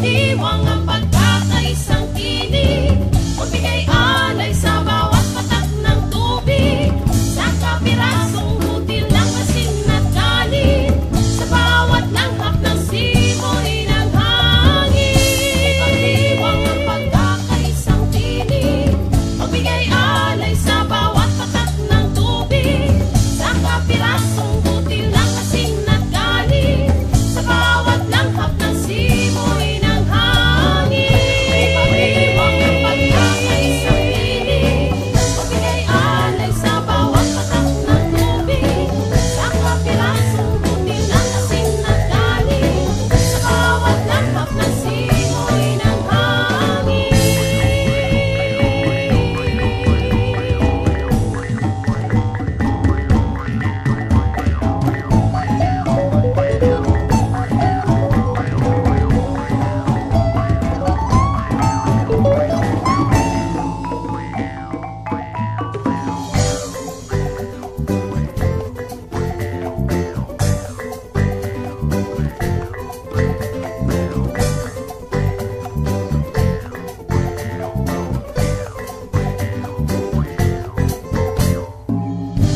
Ipagdiwang ang pagkakaisang tinig, magbigay alay sa bawat patak ng tubig, sa kapirasong butil ng asin at galit, sa bawat langhap ng simoy ng hangin. Ipagdiwang ang pagkakaisang tinig, magbigay alay sa bawat patak ng tubig, sa kapirasong butil ng asin at galit, sa bawat langhap ng simoy ng hangin. Ipagdiwang ang pagkakaisang tinig, magbigay alay sa bawat patak ng tubig, sa kapirasong butil ng asin at galit, sa bawat langhap ng simoy ng hangin.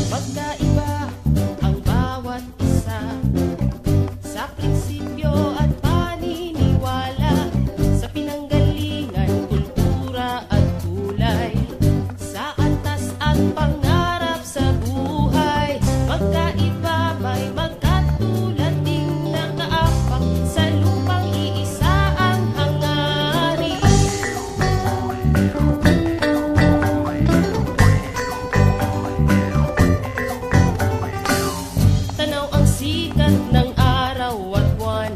Magkaiba ang bawat isa sa prinsipyo at paniniwala, sa pinanggalingan, kultura at kulay, sa antas at pangarap sa buhay. Magkaiba may magkatulad ding nakaapak sa lupang iisa ang hangarin. Tanaw ang sikat ng araw at buwan,